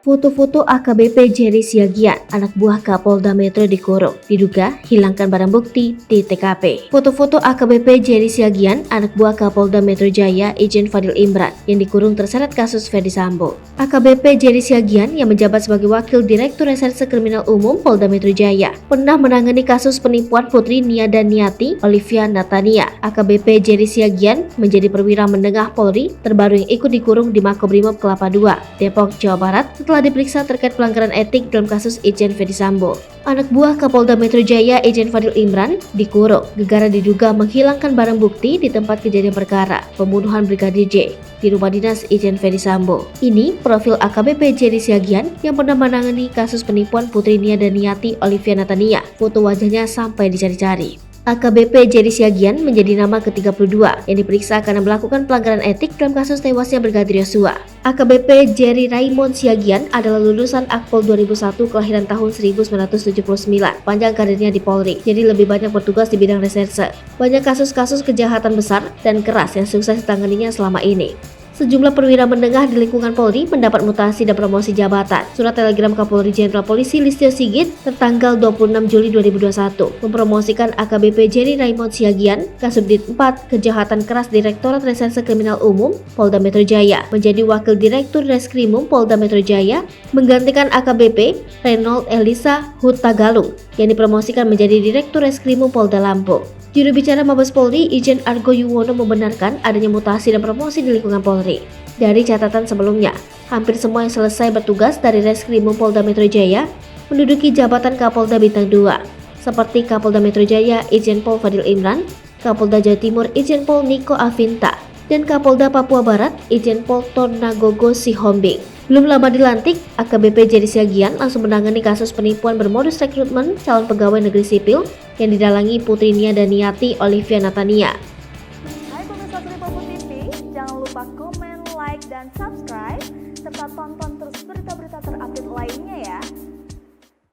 Foto-foto AKBP Jerry Siagian, anak buah Kapolda Metro dikurung, diduga hilangkan barang bukti di TKP. Foto-foto AKBP Jerry Siagian, anak buah Kapolda Metro Jaya, Irjen Fadil Imran, yang dikurung terseret kasus Ferdy Sambo. AKBP Jerry Siagian, yang menjabat sebagai Wakil Direktur Reserse Kriminal Umum Polda Metro Jaya, pernah menangani kasus penipuan Putri Nia Daniati Olivia Natania. AKBP Jerry Siagian menjadi perwira menengah Polri terbaru yang ikut dikurung di Makobrimob Kelapa II, Depok, Jawa Barat, setelah diperiksa terkait pelanggaran etik dalam kasus Irjen Ferdy Sambo. Anak buah Kapolda Metro Jaya Irjen Fadil Imran dikurung gegara diduga menghilangkan barang bukti di tempat kejadian perkara pembunuhan Brigadir J di rumah dinas Irjen Ferdy Sambo. Ini profil AKBP Jerry Siagian yang pernah menangani kasus penipuan Putri Nia Daniati Olivia Natania. Foto wajahnya sampai dicari-cari. AKBP Jerry Siagian menjadi nama ke-32 yang diperiksa karena melakukan pelanggaran etik dalam kasus tewasnya Brigadir Yosua. AKBP Jerry Raymond Siagian adalah lulusan Akpol 2001 kelahiran tahun 1979. Panjang karirnya di Polri, jadi lebih banyak bertugas di bidang reserse. Banyak kasus-kasus kejahatan besar dan keras yang sukses ditanganinya selama ini. Sejumlah perwira menengah di lingkungan Polri mendapat mutasi dan promosi jabatan. Surat telegram Kapolri Jenderal Polisi Listio Sigit tertanggal 26 Juli 2021 mempromosikan AKBP Jerry Raymond Siagian, Kasubdit 4 Kejahatan Keras Direktorat Reserse Kriminal Umum Polda Metro Jaya, menjadi Wakil Direktur Reskrimum Polda Metro Jaya, menggantikan AKBP Reynold Elisa Hutagalung yang dipromosikan menjadi Direktur Reskrimum Polda Lampung. Juru bicara Mabes Polri, Irjen Argo Yuwono, membenarkan adanya mutasi dan promosi di lingkungan Polri. Dari catatan sebelumnya, hampir semua yang selesai bertugas dari Reskrimum Polda Metro Jaya menduduki jabatan Kapolda Bintang 2, seperti Kapolda Metro Jaya Irjen Pol Fadil Imran, Kapolda Jawa Timur Irjen Pol Niko Afinta, dan Kapolda Papua Barat Irjen Pol Tornagogo Sihombing. Belum lama dilantik, AKBP Jerry Siagian langsung menangani kasus penipuan bermodus rekrutmen calon pegawai negeri sipil yang didalangi Putri Nia Daniati Olivia Natania. Hai pemirsa Tripopo TV, jangan lupa komen, like, dan subscribe, serta tonton terus berita-berita terupdate lainnya ya.